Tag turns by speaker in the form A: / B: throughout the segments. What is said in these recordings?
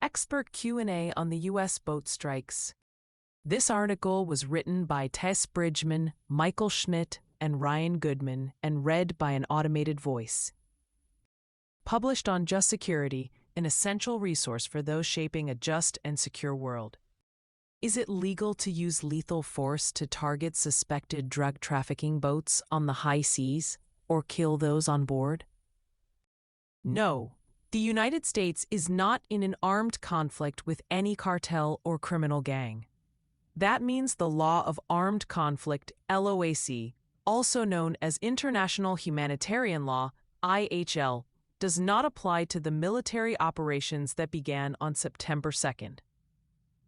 A: Expert Q&A on the U.S. boat strikes. This article was written by Tess, Bridgeman, Michael Schmitt, and Ryan Goodman, and read by an automated voice. Published on Just Security, an essential resource for those shaping a just and secure world. Is it legal to use lethal force to target suspected drug trafficking boats on the high seas or kill those on board? No. The United States is not in an armed conflict with any cartel or criminal gang. That means the Law of Armed Conflict, LOAC, also known as International Humanitarian Law, IHL, does not apply to the military operations that began on September 2nd.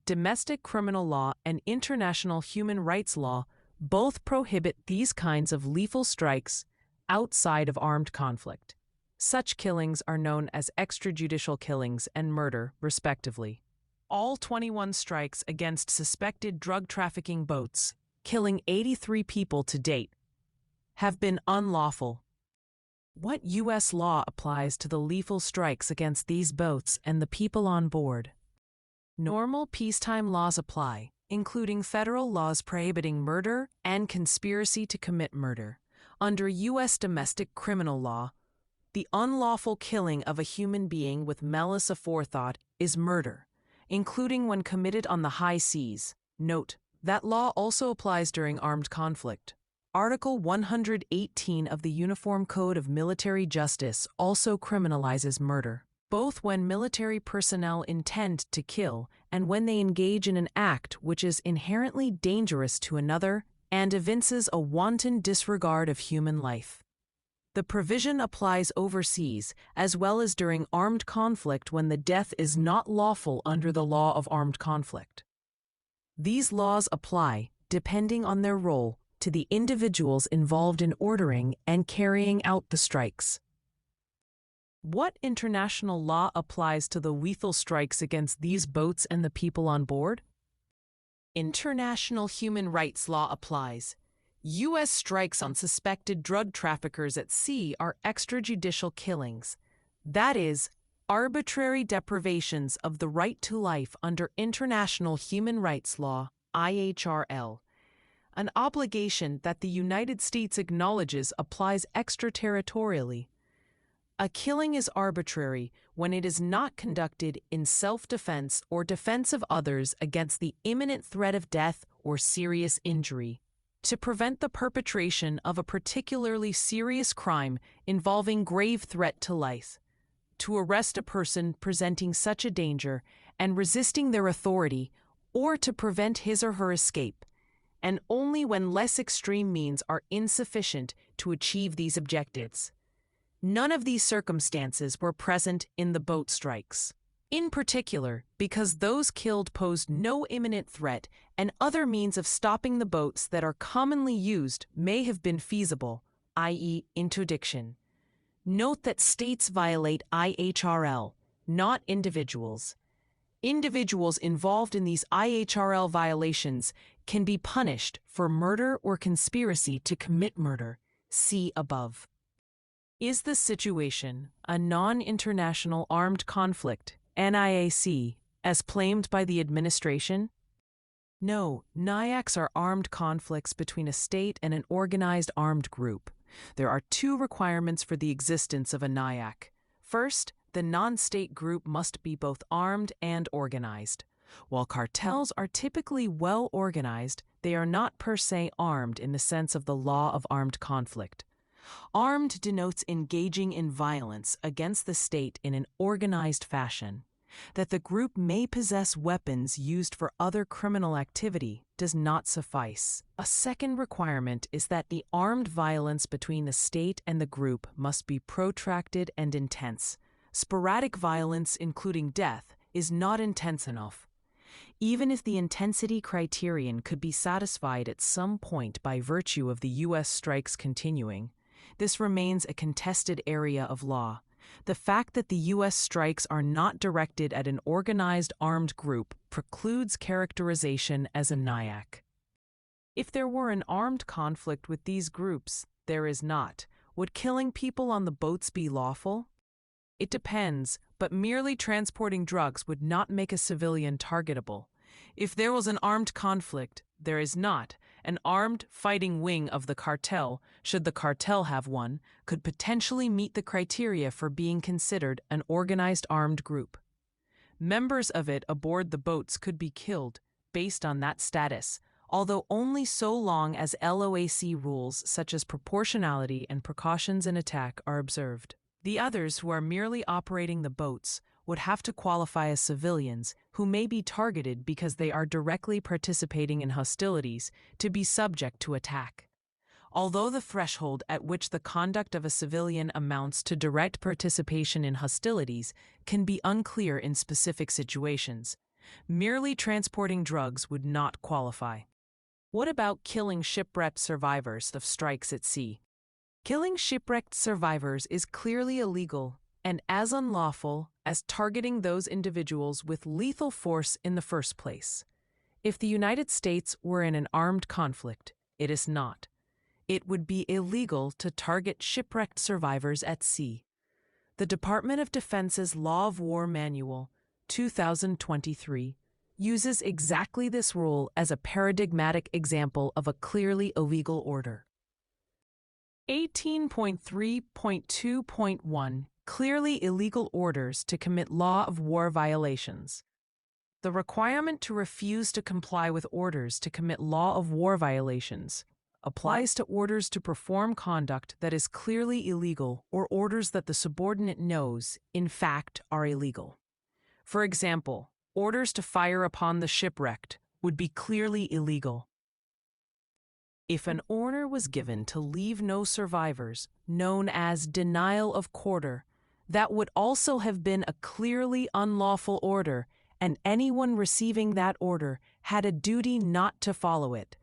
A: Domestic criminal law and international human rights law both prohibit these kinds of lethal strikes outside of armed conflict. Such killings are known as extrajudicial killings and murder, respectively. All 21 strikes against suspected drug trafficking boats, killing 83 people to date, have been unlawful. What U.S. law applies to the lethal strikes against these boats and the people on board? Normal peacetime laws apply, including federal laws prohibiting murder and conspiracy to commit murder. Under U.S. domestic criminal law, the unlawful killing of a human being with malice aforethought is murder, including when committed on the high seas. Note, that law also applies during armed conflict. Article 118 of the Uniform Code of Military Justice also criminalizes murder, both when military personnel intend to kill and when they engage in an act which is inherently dangerous to another and evinces a wanton disregard of human life. The provision applies overseas as well as during armed conflict when the death is not lawful under the law of armed conflict. These laws apply, depending on their role, to the individuals involved in ordering and carrying out the strikes. What international law applies to the lethal strikes against these boats and the people on board? International human rights law applies. U.S. strikes on suspected drug traffickers at sea are extrajudicial killings, that is, arbitrary deprivations of the right to life under international human rights law, IHRL, an obligation that the United States acknowledges applies extraterritorially. A killing is arbitrary when it is not conducted in self-defense or defense of others against the imminent threat of death or serious injury. To prevent the perpetration of a particularly serious crime involving grave threat to life, to arrest a person presenting such a danger and resisting their authority, or to prevent his or her escape, and only when less extreme means are insufficient to achieve these objectives. None of these circumstances were present in the boat strikes. In particular, because those killed posed no imminent threat and other means of stopping the boats that are commonly used may have been feasible, i.e. interdiction. Note that states violate IHRL, not individuals. Individuals involved in these IHRL violations can be punished for murder or conspiracy to commit murder. See above. Is the situation a non-international armed conflict, NIAC, as claimed by the administration? No, NIACs are armed conflicts between a state and an organized armed group. There are two requirements for the existence of a NIAC. First, the non-state group must be both armed and organized. While cartels are typically well organized, they are not per se armed in the sense of the law of armed conflict. Armed denotes engaging in violence against the state in an organized fashion. That the group may possess weapons used for other criminal activity does not suffice. A second requirement is that the armed violence between the state and the group must be protracted and intense. Sporadic violence, including death, is not intense enough. Even if the intensity criterion could be satisfied at some point by virtue of the U.S. strikes continuing, this remains a contested area of law. The fact that the U.S. strikes are not directed at an organized armed group precludes characterization as a NIAC. If there were an armed conflict with these groups, there is not. Would killing people on the boats be lawful? It depends, but merely transporting drugs would not make a civilian targetable. If there was an armed conflict, there is not. An armed fighting wing of the cartel, should the cartel have one, could potentially meet the criteria for being considered an organized armed group. Members of it aboard the boats could be killed based on that status, although only so long as LOAC rules such as proportionality and precautions in attack are observed. The others who are merely operating the boats would have to qualify as civilians who may be targeted because they are directly participating in hostilities to be subject to attack. Although the threshold at which the conduct of a civilian amounts to direct participation in hostilities can be unclear in specific situations, merely transporting drugs would not qualify. What about killing shipwrecked survivors of strikes at sea? Killing shipwrecked survivors is clearly illegal and as unlawful as targeting those individuals with lethal force in the first place. If the United States were in an armed conflict, it is not. It would be illegal to target shipwrecked survivors at sea. The Department of Defense's Law of War Manual, 2023, uses exactly this rule as a paradigmatic example of a clearly illegal order. 18.3.2.1 Clearly illegal orders to commit law of war violations. The requirement to refuse to comply with orders to commit law of war violations applies to orders to perform conduct that is clearly illegal or orders that the subordinate knows, in fact, are illegal. For example, orders to fire upon the shipwrecked would be clearly illegal. If an order was given to leave no survivors, known as denial of quarter, that would also have been a clearly unlawful order, and anyone receiving that order had a duty not to follow it.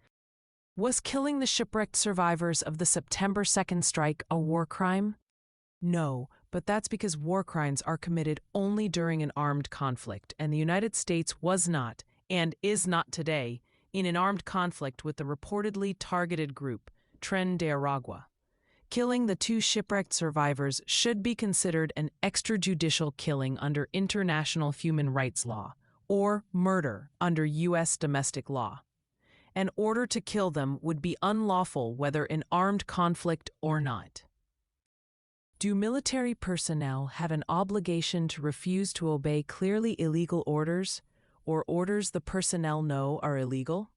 A: Was killing the shipwrecked survivors of the September 2nd strike a war crime? No, but that's because war crimes are committed only during an armed conflict, and the United States was not, and is not today, in an armed conflict with the reportedly targeted group, Tren de Aragua. Killing the 2 shipwrecked survivors should be considered an extrajudicial killing under international human rights law, or murder under U.S. domestic law. An order to kill them would be unlawful whether in armed conflict or not. Do military personnel have an obligation to refuse to obey clearly illegal orders, or orders the personnel know are illegal?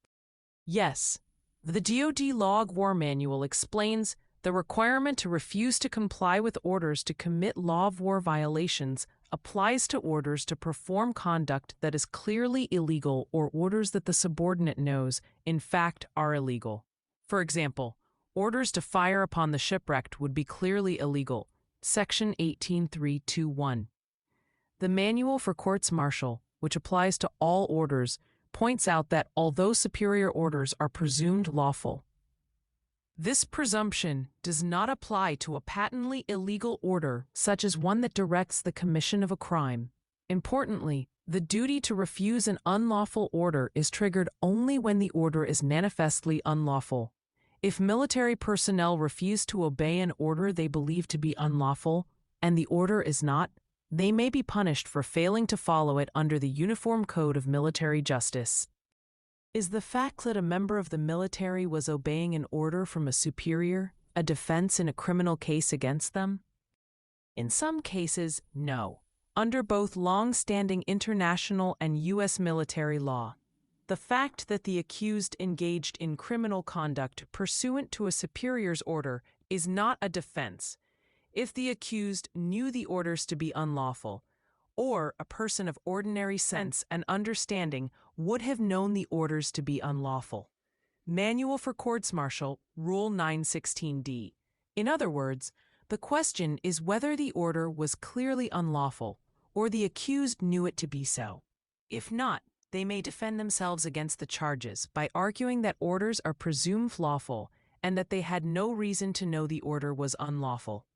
A: Yes. The DoD Law of War Manual explains the requirement to refuse to comply with orders to commit law of war violations applies to orders to perform conduct that is clearly illegal or orders that the subordinate knows, in fact, are illegal. For example, orders to fire upon the shipwrecked would be clearly illegal. Section 18.321. The Manual for Courts-Martial, which applies to all orders, points out that although superior orders are presumed lawful, this presumption does not apply to a patently illegal order, such as one that directs the commission of a crime. Importantly, the duty to refuse an unlawful order is triggered only when the order is manifestly unlawful. If military personnel refuse to obey an order they believe to be unlawful, and the order is not, they may be punished for failing to follow it under the Uniform Code of Military Justice. Is the fact that a member of the military was obeying an order from a superior a defense in a criminal case against them? In some cases, no. Under both long-standing international and U.S. military law, the fact that the accused engaged in criminal conduct pursuant to a superior's order is not a defense if the accused knew the orders to be unlawful, or a person of ordinary sense and understanding would have known the orders to be unlawful. Manual for Courts-Martial, Rule 916D. In other words, the question is whether the order was clearly unlawful, or the accused knew it to be so. If not, they may defend themselves against the charges by arguing that orders are presumed lawful and that they had no reason to know the order was unlawful.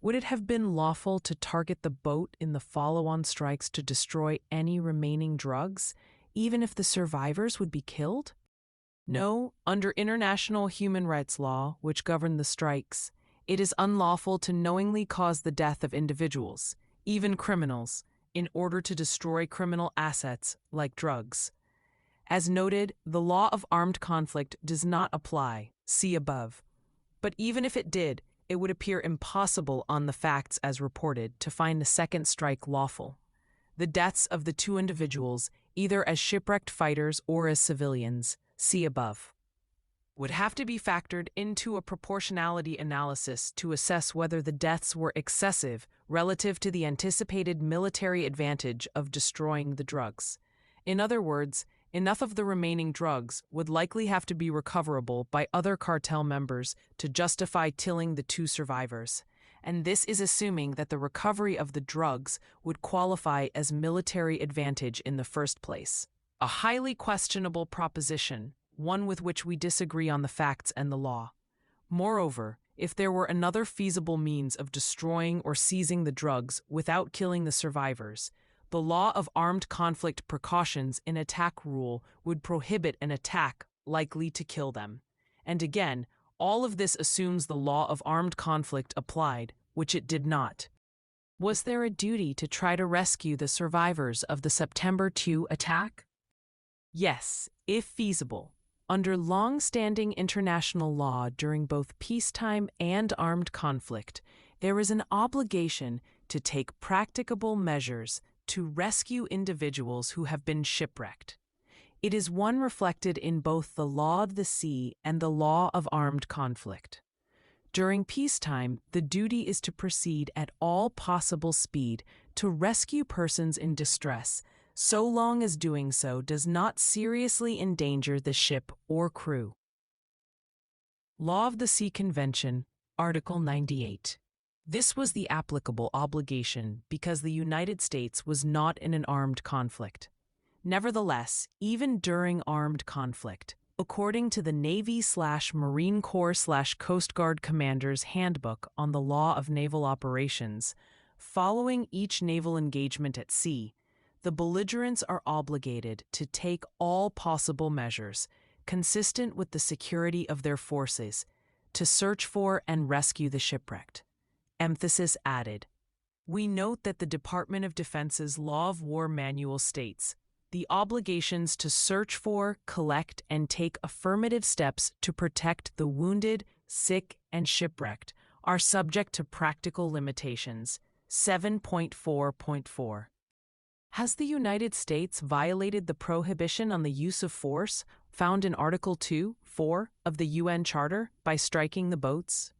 A: Would it have been lawful to target the boat in the follow-on strikes to destroy any remaining drugs, even if the survivors would be killed? No, under international human rights law, which governed the strikes, it is unlawful to knowingly cause the death of individuals, even criminals, in order to destroy criminal assets like drugs. As noted, the law of armed conflict does not apply, see above. But even if it did, it would appear impossible on the facts as reported to find the second strike lawful. The deaths of the two individuals, either as shipwrecked fighters or as civilians, see above, would have to be factored into a proportionality analysis to assess whether the deaths were excessive relative to the anticipated military advantage of destroying the drugs. In other words, enough of the remaining drugs would likely have to be recoverable by other cartel members to justify killing the two survivors, and this is assuming that the recovery of the drugs would qualify as military advantage in the first place. A highly questionable proposition, one with which we disagree on the facts and the law. Moreover, if there were another feasible means of destroying or seizing the drugs without killing the survivors, the law of armed conflict precautions in attack rule would prohibit an attack likely to kill them. And again, all of this assumes the law of armed conflict applied, which it did not. Was there a duty to try to rescue the survivors of the September 2 attack? Yes, if feasible. Under long-standing international law during both peacetime and armed conflict, there is an obligation to take practicable measures to rescue individuals who have been shipwrecked. It is one reflected in both the law of the sea and the law of armed conflict. During peacetime, the duty is to proceed at all possible speed to rescue persons in distress, so long as doing so does not seriously endanger the ship or crew. Law of the Sea Convention, Article 98. This was the applicable obligation because the United States was not in an armed conflict. Nevertheless, even during armed conflict, according to the Navy/Marine Corps/Coast Guard Commander's Handbook on the Law of Naval Operations, following each naval engagement at sea, the belligerents are obligated to take all possible measures, consistent with the security of their forces, to search for and rescue the shipwrecked. Emphasis added. We note that the Department of Defense's Law of War Manual states, the obligations to search for, collect, and take affirmative steps to protect the wounded, sick, and shipwrecked are subject to practical limitations. 7.4.4. Has the United States violated the prohibition on the use of force found in Article 2.4 of the UN Charter by striking the boats?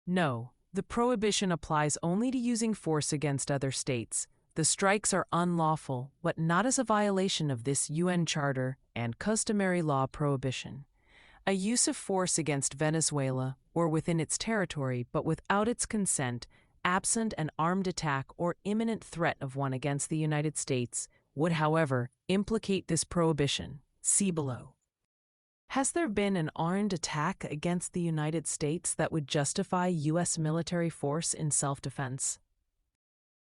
A: No, the prohibition applies only to using force against other states. The strikes are unlawful, but not as a violation of this UN Charter and customary law prohibition. A use of force against Venezuela, or within its territory but without its consent, absent an armed attack or imminent threat of one against the United States, would, however, implicate this prohibition. See below. Has there been an armed attack against the United States that would justify U.S. military force in self-defense?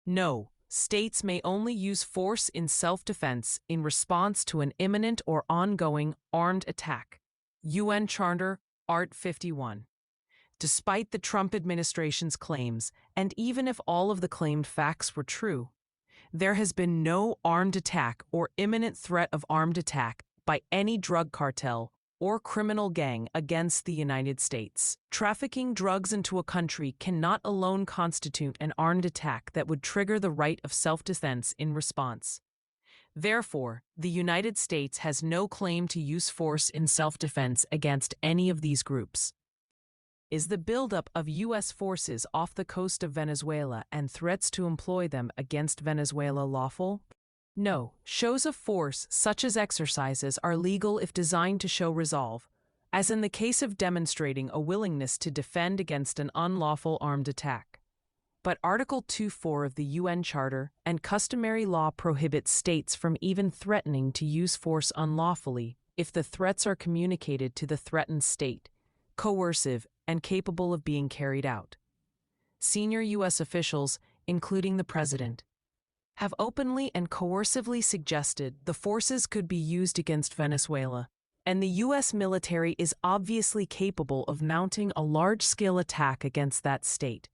A: No. States may only use force in self-defense in response to an imminent or ongoing armed attack. UN Charter, Art. 51. Despite the Trump administration's claims, and even if all of the claimed facts were true, there has been no armed attack or imminent threat of armed attack by any drug cartel or criminal gang against the United States. Trafficking drugs into a country cannot alone constitute an armed attack that would trigger the right of self-defense in response. Therefore, the United States has no claim to use force in self-defense against any of these groups. Is the buildup of U.S. forces off the coast of Venezuela and threats to employ them against Venezuela lawful? No. Shows of force such as exercises are legal if designed to show resolve, as in the case of demonstrating a willingness to defend against an unlawful armed attack. But Article 2.4 of the UN Charter and customary law prohibits states from even threatening to use force unlawfully if the threats are communicated to the threatened state, coercive, and capable of being carried out. Senior U.S. officials, including the President, have openly and coercively suggested the forces could be used against Venezuela, and the U.S. military is obviously capable of mounting a large-scale attack against that state.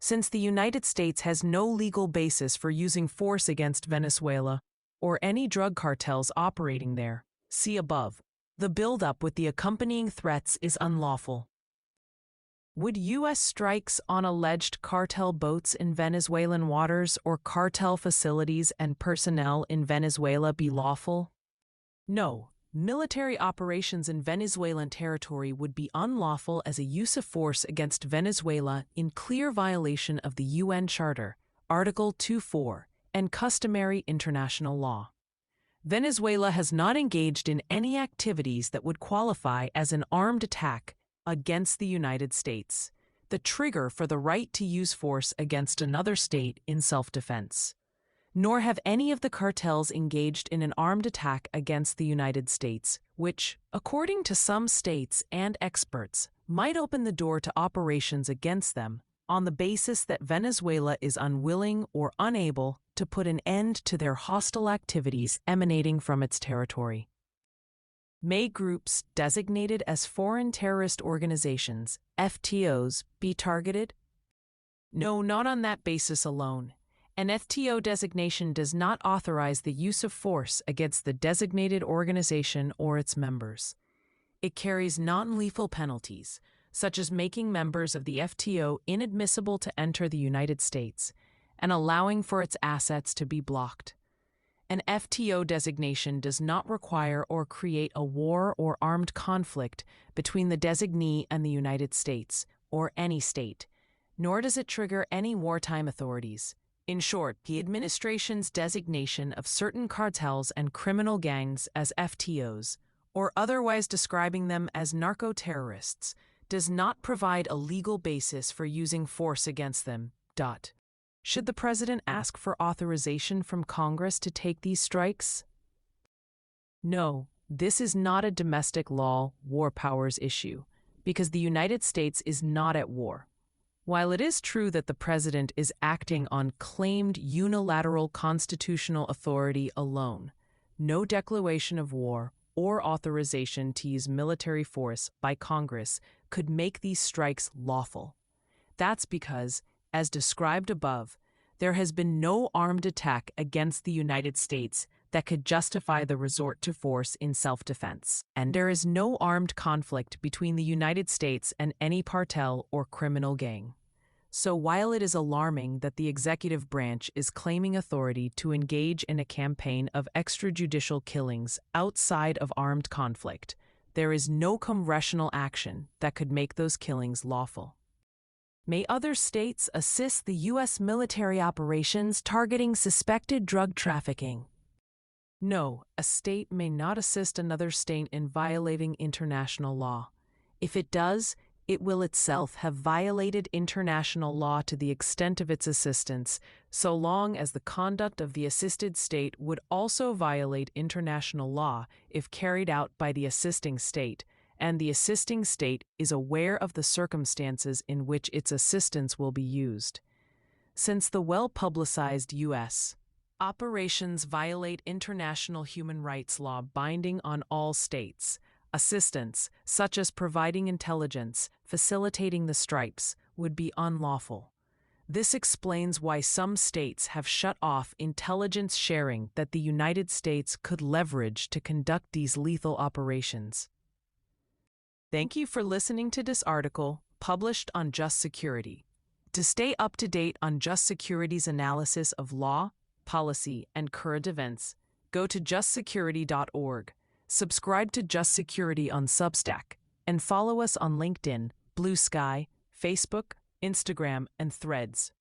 A: since the United States has no legal basis for using force against Venezuela or any drug cartels operating there. See above. The buildup with the accompanying threats is unlawful. Would U.S. strikes on alleged cartel boats in Venezuelan waters or cartel facilities and personnel in Venezuela be lawful? No. Military operations in Venezuelan territory would be unlawful as a use of force against Venezuela in clear violation of the UN Charter, Article 2.4, and customary international law. Venezuela has not engaged in any activities that would qualify as an armed attack against the United States, the trigger for the right to use force against another state in self-defense. Nor have any of the cartels engaged in an armed attack against the United States, which, according to some states and experts, might open the door to operations against them on the basis that Venezuela is unwilling or unable to put an end to their hostile activities emanating from its territory. May groups designated as foreign terrorist organizations, FTOs, be targeted? No, not on that basis alone. An FTO designation does not authorize the use of force against the designated organization or its members. It carries non-lethal penalties, such as making members of the FTO inadmissible to enter the United States and allowing for its assets to be blocked. An FTO designation does not require or create a war or armed conflict between the designee and the United States, or any state, nor does it trigger any wartime authorities. In short, the administration's designation of certain cartels and criminal gangs as FTOs, or otherwise describing them as narco-terrorists, does not provide a legal basis for using force against them. Should the president ask for authorization from Congress to take these strikes? No, this is not a domestic law war powers issue, because the United States is not at war. While it is true that the president is acting on claimed unilateral constitutional authority alone, no declaration of war or authorization to use military force by Congress could make these strikes lawful. That's because, as described above, there has been no armed attack against the United States that could justify the resort to force in self-defense, and there is no armed conflict between the United States and any cartel or criminal gang. So while it is alarming that the executive branch is claiming authority to engage in a campaign of extrajudicial killings outside of armed conflict, there is no congressional action that could make those killings lawful. May other states assist the U.S. military operations targeting suspected drug trafficking? No, a state may not assist another state in violating international law. If it does, it will itself have violated international law to the extent of its assistance, so long as the conduct of the assisted state would also violate international law if carried out by the assisting state, and the assisting state is aware of the circumstances in which its assistance will be used. Since the well-publicized U.S. operations violate international human rights law binding on all states, assistance, such as providing intelligence, facilitating the strikes, would be unlawful. This explains why some states have shut off intelligence sharing that the United States could leverage to conduct these lethal operations. Thank you for listening to this article published on Just Security. To stay up to date on Just Security's analysis of law, policy, and current events, go to justsecurity.org. Subscribe to Just Security on Substack, and follow us on LinkedIn, Blue Sky, Facebook, Instagram, and Threads.